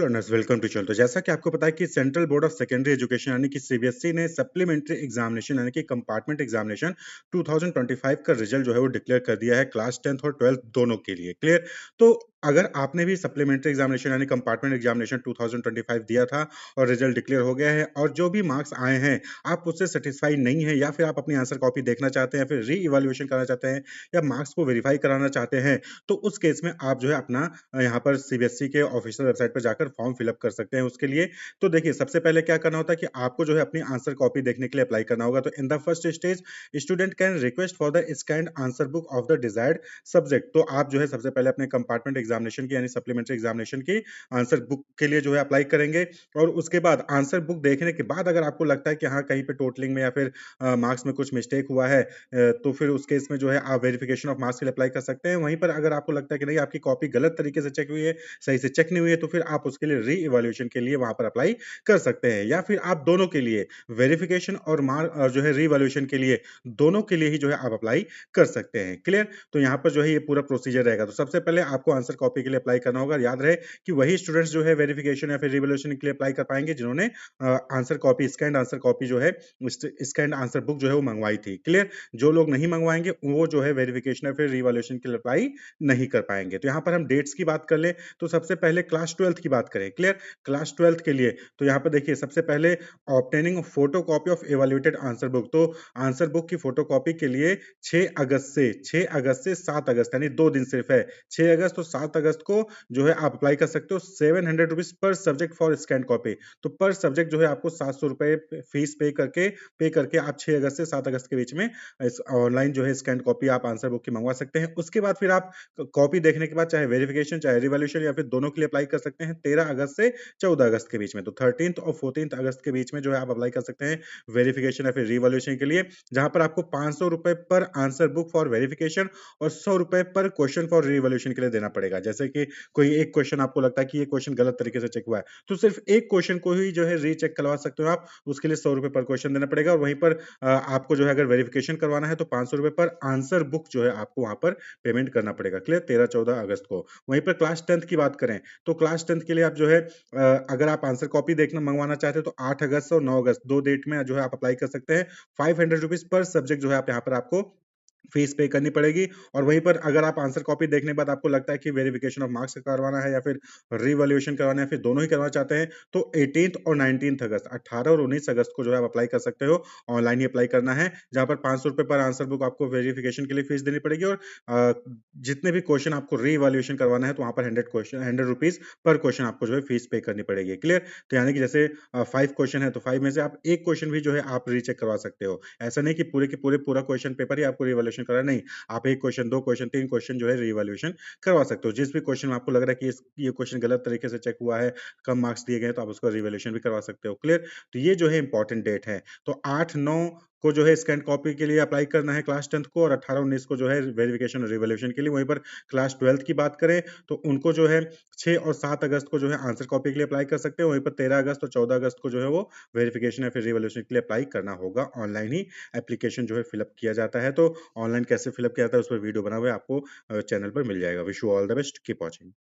Learners welcome to channel. तो जैसा कि आपको पता है कि central board of secondary education यानी कि सीबीएसई ने सप्लीमेंट्री एग्जामिनेशन यानी कि कंपार्टमेंट एग्जामिनेशन 2025 का रिजल्ट जो है वो डिक्लेयर कर दिया है क्लास 10th और 12th दोनों के लिए। क्लियर। तो अगर आपने भी सप्लीमेंट्री एग्जामिनेशन यानी कंपार्टमेंट एग्जामिनेशन 2025 दिया था और रिजल्ट डिक्लेयर हो गया है और जो भी मार्क्स आए हैं आप उससे सेटिस्फाई नहीं है या फिर आप अपनी आंसर कॉपी देखना चाहते हैं, फिर री इवैल्यूएशन करना चाहते हैं या मार्क्स को वेरीफाई कराना चाहते हैं, तो उस केस में आप जो है अपना यहाँ पर सीबीएसई के ऑफिशियल वेबसाइट पर जाकर फॉर्म फिल अप कर सकते हैं उसके लिए। तो देखिए सबसे पहले क्या करना होता है कि आपको जो है अपनी आंसर कॉपी देखने के लिए अप्लाई करना होगा। तो in the first stage student can request for the scanned answer book of the desired subject. तो आप जो है सबसे पहले अपने कंपार्टमेंट एग्जामिनेशन की यानी सप्लीमेंट्री एग्जामिनेशन की आंसर बुक के लिए जो है अप्लाई करेंगे और उसके बाद आंसर बुक देखने के बाद अगर आपको लगता है कि हाँ कहीं पे टोटलिंग में या फिर मार्क्स में कुछ मिस्टेक हुआ है, तो फिर उस केस में जो है आप वेरिफिकेशन ऑफ मार्क्स के लिए अप्लाई कर सकते हैं। वहीं पर अगर आपको लगता है कि नहीं आपकी कॉपी गलत तरीके से चेक हुई है, सही से चेक नहीं हुई है, तो फिर आप उसके लिए री इवैल्यूएशन के लिए वहां पर अप्लाई कर सकते हैं या फिर आप दोनों के लिए वेरिफिकेशन और जो है री इवैल्यूएशन के लिए दोनों के लिए ही जो है आप अप्लाई कर सकते हैं। क्लियर। तो यहाँ पर जो है ये पूरा प्रोसीजर रहेगा। तो सबसे पहले आपको आंसर कॉपी के लिए अप्लाई करना होगा। याद रहे कि वही स्टूडेंट्स जो है वेरिफिकेशन या फिर रिवोल्यूशन के लिए अप्लाई कर पाएंगे जिन्होंने answer copy scanned answer copy जो है स्कैंड आंसर बुक जो है वो मंगवाई थी। क्लियर। जो लोग नहीं मंगवाएंगे वो जो है वेरिफिकेशन या फिर रिवोल्यूशन के लिए अप्लाई नहीं कर पाएंगे। तो यहाँ पर हम डेट्स की बात कर ले तो सबसे पहले क्लास 12th की बात करें। क्लियर। क्लास 12th के लिए तो यहाँ पर देखिए सबसे पहले obtaining photo copy of evaluated answer book. तो आंसर बुक की फोटो कॉपी के लिए 6 अगस्त से 7 अगस्त यानी 2 दिन सिर्फ है। 6 अगस्त और 7 अगस्त को जो है आप अप्लाई कर सकते हो। 700 rupees per subject for scan copy. तो पर सब्जेक्ट जो है आपको 700 रुपए फीस पे करके आप 6 अगस्त से 7 अगस्त के बीच में इस ऑनलाइन जो है स्कैन कॉपी आप आंसर बुक की मंगवा सकते हैं। उसके बाद फिर आप कॉपी देखने के बाद चाहे वेरिफिकेशन चाहे रिवॉल्यूशन या फिर दोनों के लिए अप्लाई कर सकते हैं 13 अगस्त से 14 अगस्त के बीच में। तो 13th और 14th अगस्त के बीच में जो है आप अप्लाई कर सकते हैं वेरिफिकेशन या फिर रिवॉल्यूशन के लिए, जहां पर आपको 500 रुपए पर आंसर बुक फॉर वेरिफिकेशन और 100 रुपए पर क्वेश्चन फॉर रिवॉल्यूशन के लिए देना पड़ेगा। जैसे कि कोई एक क्वेश्चन आपको लगता है कि ये क्वेश्चन गलत तरीके से चेक हुआ है, तो सिर्फ एक क्वेश्चन को ही जो है रीचेक करवा सकते हो आप, उसके लिए 100 रुपए पर क्वेश्चन देना पड़ेगा। और वहीं पर आपको जो है अगर वेरिफिकेशन करवाना है तो 500 रुपए पर आंसर बुक जो है आपको वहां पर पेमेंट करना पड़ेगा। क्लियर। 13-14 अगस्त को। वहीं पर क्लास 10th की बात करें तो क्लास 10th के लिए आप जो है अगर आप आंसर कॉपी देखना मंगवाना चाहते हैं तो 8 अगस्त और 9 अगस्त 2 डेट में जो है आप अप्लाई कर सकते हैं। 500 रुपीज पर सब्जेक्ट जो है आप यहाँ पर आपको फीस पे करनी पड़ेगी। और वहीं पर अगर आप आंसर कॉपी देखने के बाद आपको लगता है कि वेरिफिकेशन ऑफ मार्क्स करवाना है या फिर रीवैल्यूएशन करवाना है, फिर दोनों ही करवाना चाहते हैं, तो 18th और 19th अगस्त 18 और 19 अगस्त को जो है आप अप्लाई कर सकते हो। ऑनलाइन ही अप्लाई करना है, जहां पर 500 रुपए पर आंसर बुक आपको वेरिफिकेशन के लिए फीस देनी पड़ेगी और अ, जितने भी क्वेश्चन आपको रीवैल्यूएशन करवाना है तो वहां पर 100 रुपीज पर क्वेश्चन आपको जो है फीस पे करनी पड़ेगी। क्लियर। तो यानी कि जैसे 5 क्वेश्चन है तो 5 में से आप एक क्वेश्चन भी जो है आप रीचेक करवा सकते हो। ऐसा नहीं कि पूरे के पूरे पूरा क्वेश्चन पेपर ही आपको रिवैल्यूएशन करा, नहीं, आप 1 क्वेश्चन 2 क्वेश्चन 3 क्वेश्चन जो है रिवैल्यूएशन करवा सकते हो। जिस भी क्वेश्चन में आपको लग रहा है कि ये क्वेश्चन गलत तरीके से चेक हुआ है, कम मार्क्स दिए गए हैं, तो आप उसका रिवैल्यूएशन भी करवा सकते हो। क्लियर। तो ये जो है इंपॉर्टेंट डेट है। तो 8-9 को जो है स्कैन कॉपी के लिए अप्लाई करना है क्लास 10th को और 18-19 को जो है वेरिफिकेशन और रिवैल्यूएशन के लिए। वहीं पर क्लास 12th की बात करें तो उनको जो है 6 और 7 अगस्त को जो है आंसर कॉपी के लिए अप्लाई कर सकते हैं। वहीं पर 13 अगस्त और 14 अगस्त को जो है वो वेरिफिकेशन या फिर रिवैल्यूएशन के लिए अप्लाई करना होगा। ऑनलाइन ही एप्लीकेशन जो है फिलअप किया जाता है। तो ऑनलाइन कैसे फिलअप किया जाता है उस पर वीडियो बना हुआ है, आपको चैनल पर मिल जाएगा। Wish you all the best, keep watching.